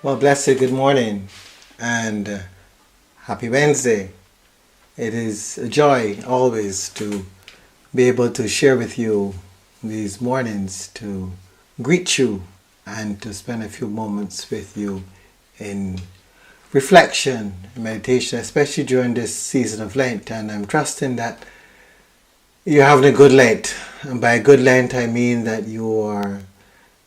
Well, blessed good morning and happy Wednesday. It is a joy always to be able to share with you these mornings, to greet you and to spend a few moments with you in reflection, meditation, especially during this season of Lent. And I'm trusting that you're having a good Lent. And by good Lent, I mean that you are,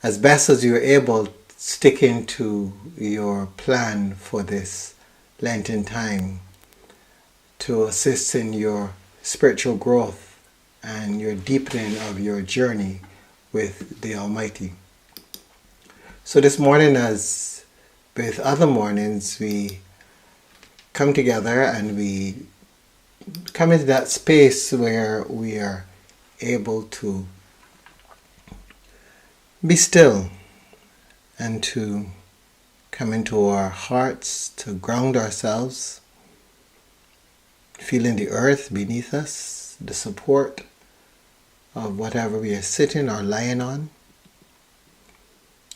as best as you're able, sticking to your plan for this Lenten time to assist in your spiritual growth and your deepening of your journey with the Almighty. So this morning, as with other mornings, we come together and we come into that space where we are able to be still and to come into our hearts, to ground ourselves, feeling the earth beneath us, the support of whatever we are sitting or lying on.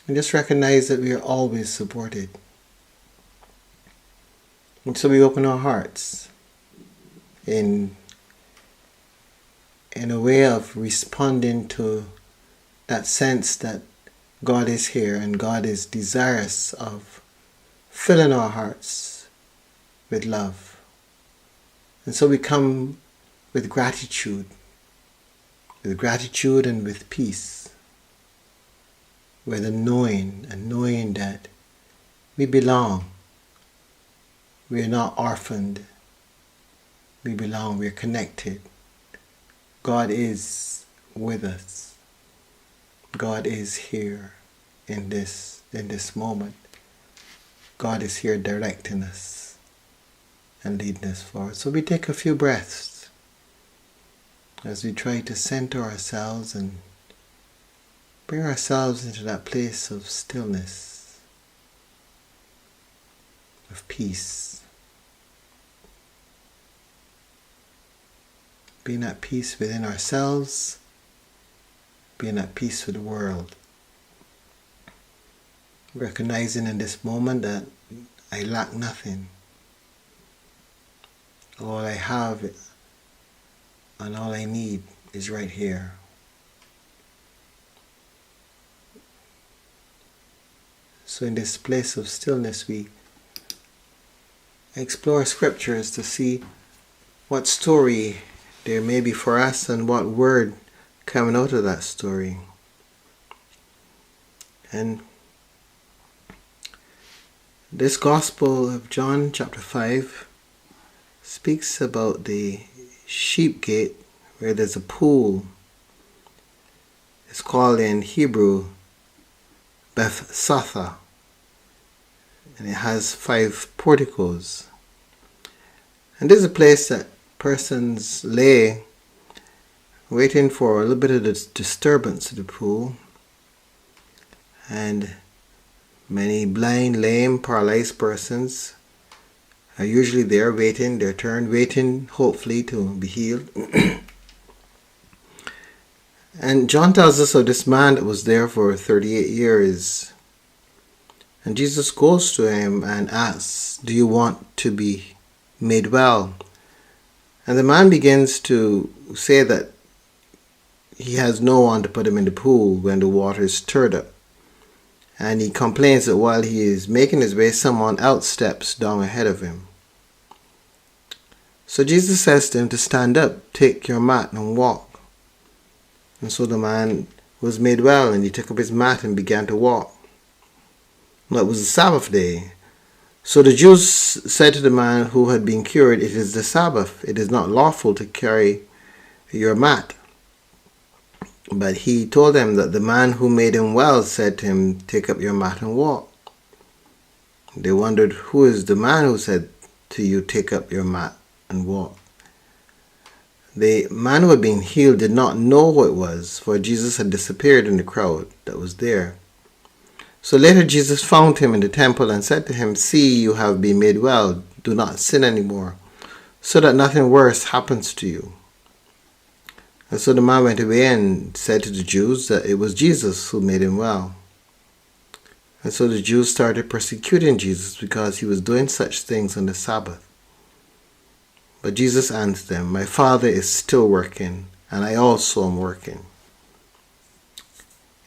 And just recognize that we are always supported. And so we open our hearts in a way of responding to that sense that God is here and God is desirous of filling our hearts with love. And so we come with gratitude and with peace, with a knowing that we belong. We are not orphaned. We belong, we are connected. God is with us. God is here in this moment. God is here directing us and leading us forward. So we take a few breaths as we try to center ourselves and bring ourselves into that place of stillness, of peace. Being at peace within ourselves, being at peace with the world. Recognizing in this moment that I lack nothing. All I have and all I need is right here. So in this place of stillness, we explore scriptures to see what story there may be for us and what word coming out of that story. And this Gospel of John chapter 5 speaks about the sheep gate where there's a pool. It's called in Hebrew Bethsatha, and it has 5 porticos. And this is a place that persons lay waiting for a little bit of the disturbance of the pool. And many blind, lame, paralyzed persons are usually there waiting their turn, waiting hopefully to be healed. And John tells us of this man that was there for 38 years. And Jesus goes to him and asks, "Do you want to be made well?" And the man begins to say that he has no one to put him in the pool when the water is stirred up. And he complains that while he is making his way, someone else steps down ahead of him. So Jesus says to him to stand up, take your mat and walk. And so the man was made well, and he took up his mat and began to walk. Now it was the Sabbath day. So the Jews said to the man who had been cured, "It is the Sabbath. It is not lawful to carry your mat." But he told them that the man who made him well said to him, "Take up your mat and walk." They wondered, "Who is the man who said to you, 'Take up your mat and walk'?" The man who had been healed did not know who it was, for Jesus had disappeared in the crowd that was there. So later Jesus found him in the temple and said to him, "See, you have been made well. Do not sin anymore, so that nothing worse happens to you." And so the man went away and said to the Jews that it was Jesus who made him well. And so the Jews started persecuting Jesus because he was doing such things on the Sabbath. But Jesus answered them, "My Father is still working, and I also am working."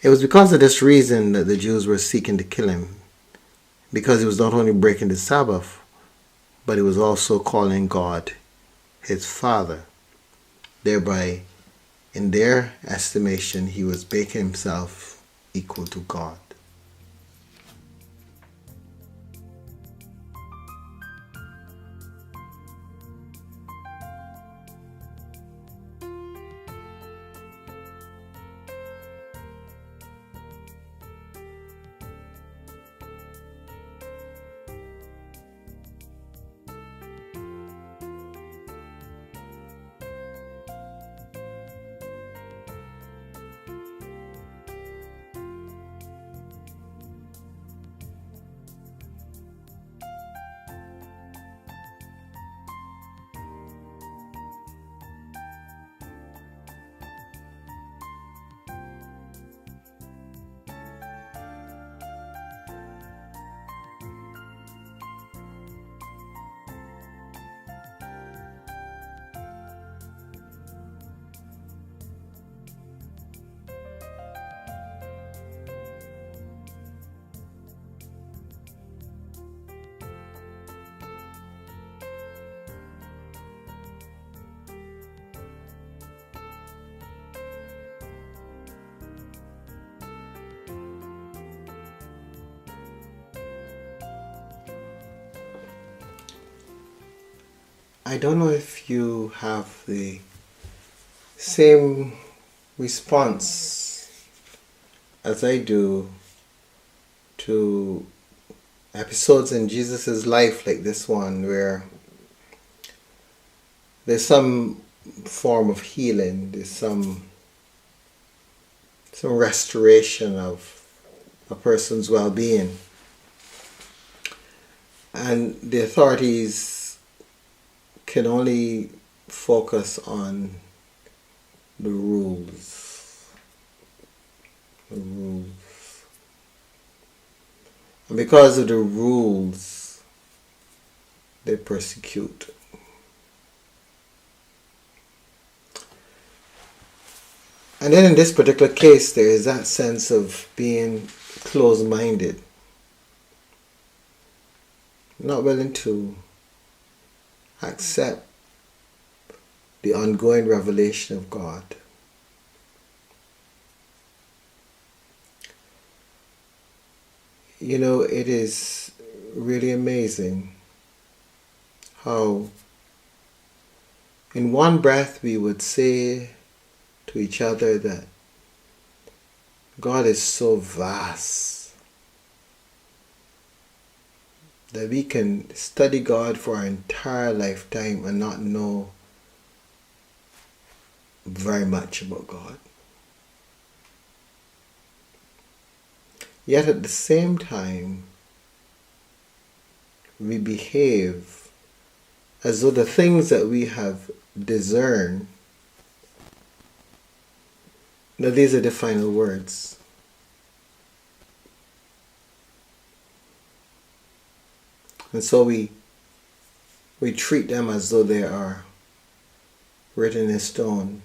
It was because of this reason that the Jews were seeking to kill him, because he was not only breaking the Sabbath, but he was also calling God his Father. Thereby, in their estimation, he was making himself equal to God. I don't know if you have the same response as I do to episodes in Jesus' life like this one, where there's some form of healing, there's some restoration of a person's well-being, and the authorities can only focus on the rules. And because of the rules, they persecute. And then in this particular case, there is that sense of being closed-minded, not willing to accept the ongoing revelation of God. You know, it is really amazing how in one breath we would say to each other that God is so vast that we can study God for our entire lifetime and not know very much about God. Yet at the same time, we behave as though the things that we have discerned, now these are the final words. And so we treat them as though they are written in stone,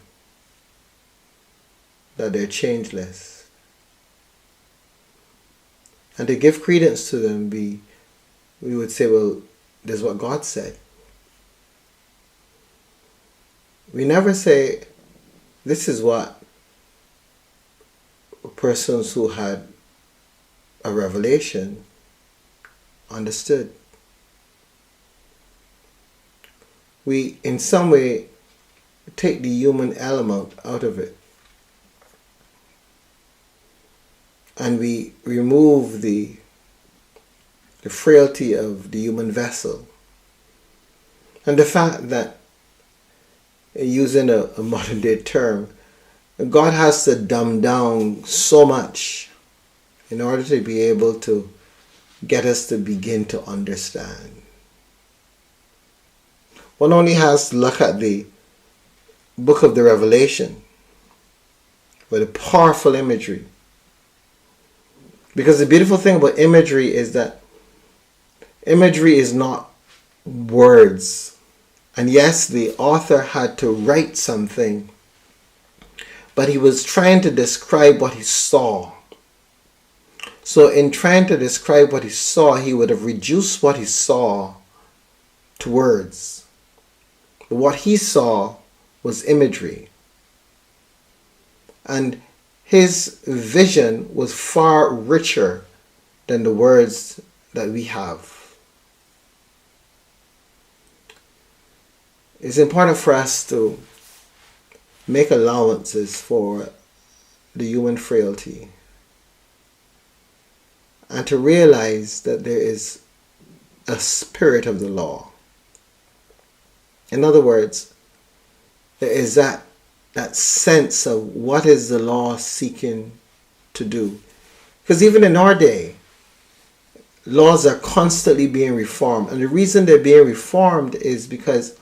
that they're changeless. And to give credence to them, we would say, well, this is what God said. We never say, this is what persons who had a revelation understood. We, in some way, take the human element out of it. And we remove the frailty of the human vessel. And the fact that, using a modern day term, God has to dumb down so much in order to be able to get us to begin to understand. One only has to look at the book of the Revelation with a powerful imagery. Because the beautiful thing about imagery is that imagery is not words. And yes, the author had to write something, but he was trying to describe what he saw. So in trying to describe what he saw, he would have reduced what he saw to words. But what he saw was imagery. And his vision was far richer than the words that we have. It's important for us to make allowances for the human frailty and to realize that there is a spirit of the law. In other words, there is that sense of what is the law seeking to do. Because even in our day, laws are constantly being reformed. And the reason they're being reformed is because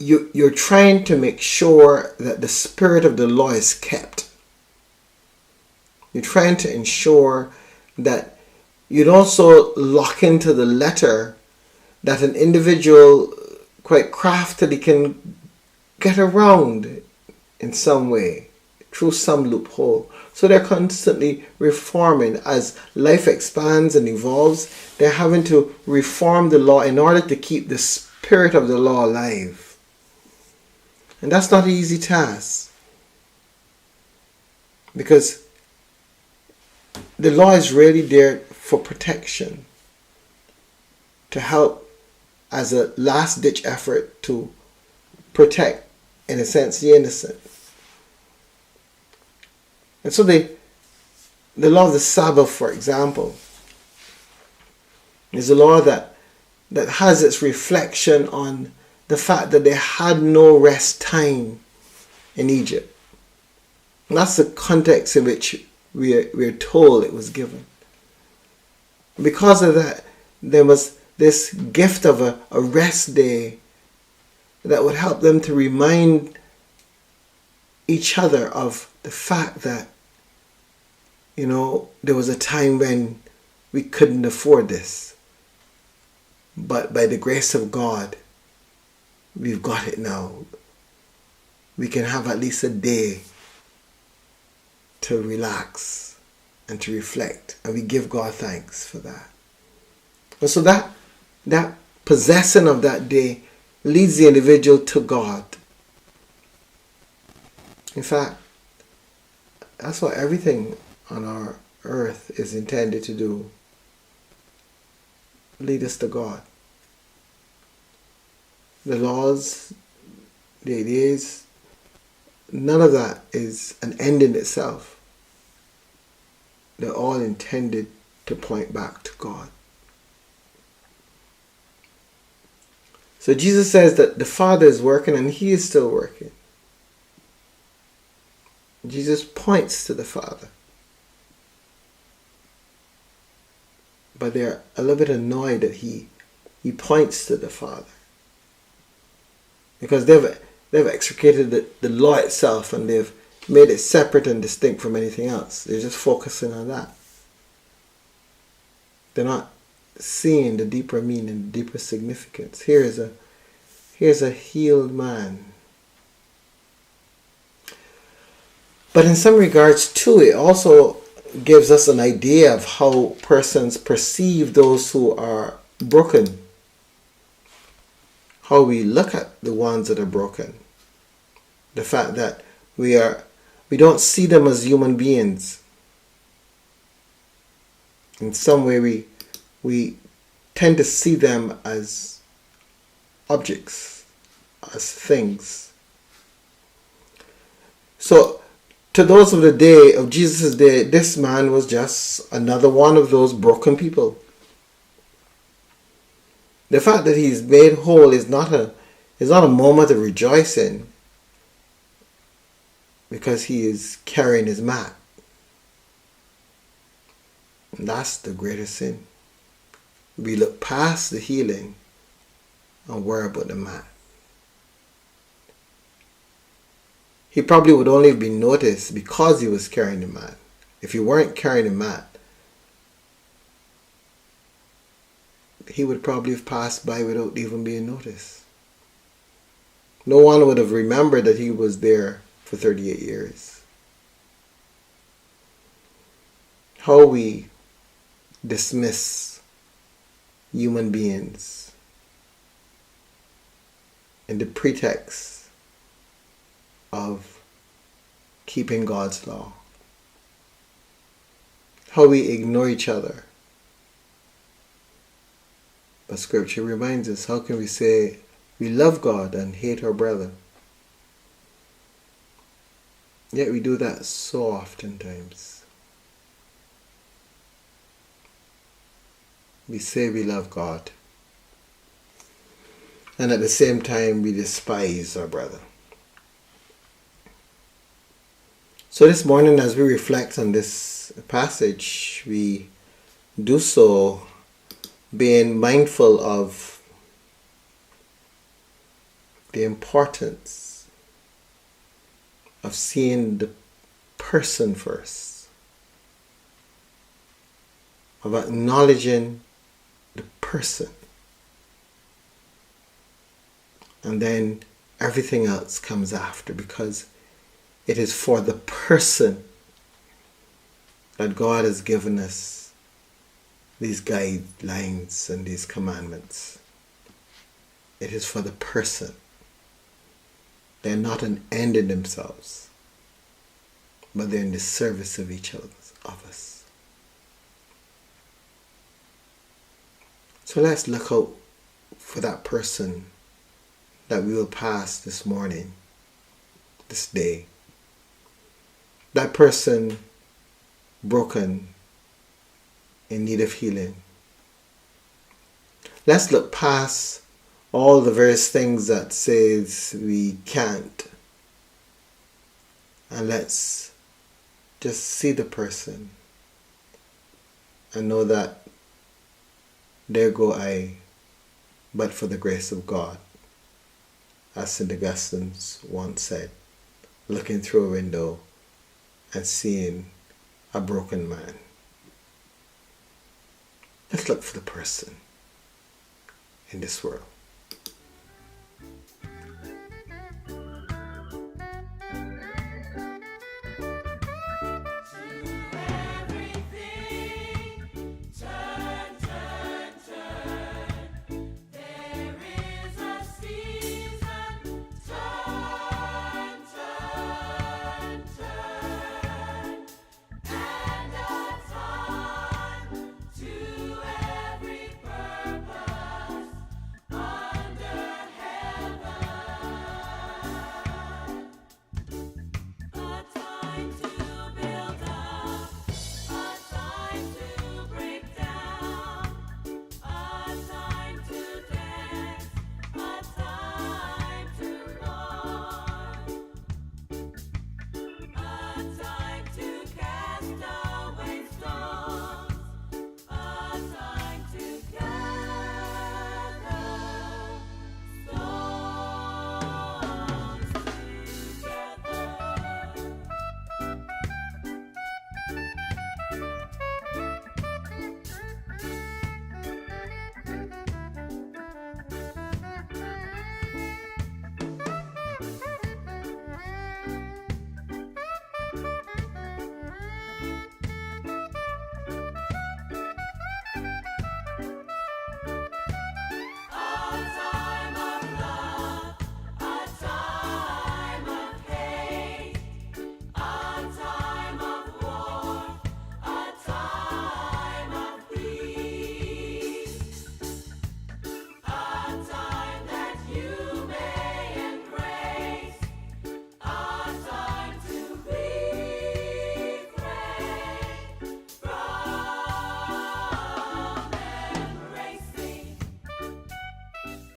you're trying to make sure that the spirit of the law is kept. You're trying to ensure that you don't so lock into the letter that an individual quite craftily can get around in some way through some loophole. So they're constantly reforming. As life expands and evolves, they're having to reform the law in order to keep the spirit of the law alive. And that's not an easy task, because the law is really there for protection, to help as a last-ditch effort to protect, in a sense, the innocent. And so the law of the Sabbath, for example, is a law that has its reflection on the fact that they had no rest time in Egypt. And that's the context in which we're told it was given. Because of that, there was this gift of a rest day that would help them to remind each other of the fact that, there was a time when we couldn't afford this. But by the grace of God, we've got it now. We can have at least a day to relax and to reflect. And we give God thanks for that. And so that possessing of that day leads the individual to God. In fact, that's what everything on our earth is intended to do. Lead us to God. The laws, the ideas, none of that is an end in itself. They're all intended to point back to God. So Jesus says that the Father is working and He is still working. Jesus points to the Father. But they're a little bit annoyed that he points to the Father. Because they've extricated the law itself and they've made it separate and distinct from anything else. They're just focusing on that. They're not seeing the deeper meaning, the deeper significance. Here's a healed man. But in some regards too, it also gives us an idea of how persons perceive those who are broken. How we look at the ones that are broken. The fact that we don't see them as human beings. In some way we tend to see them as objects, as things. So to those of the day, of Jesus' day, this man was just another one of those broken people. The fact that he's made whole is not a moment of rejoicing, because he is carrying his mat. And that's the greatest sin. We look past the healing and worry about the mat. He probably would only have been noticed because he was carrying the mat. If you weren't carrying a mat, he would probably have passed by without even being noticed. No one would have remembered that he was there for 38 years. How we dismiss human beings in the pretext of keeping God's law. How we ignore each other. But Scripture reminds us, how can we say we love God and hate our brother? Yet we do that so oftentimes. We say we love God, and at the same time we despise our brother. So this morning, as we reflect on this passage, we do so being mindful of the importance of seeing the person first, of acknowledging the person, and then everything else comes after, because it is for the person that God has given us these guidelines and these commandments. It is for the person. They're not an end in themselves, but they're in the service of each other, of us. So let's look out for that person that we will pass this morning, this day. That person broken, in need of healing. Let's look past all the various things that says we can't, and let's just see the person and know that there go I, but for the grace of God, as St. Augustine once said, looking through a window and seeing a broken man. Let's look for the person in this world.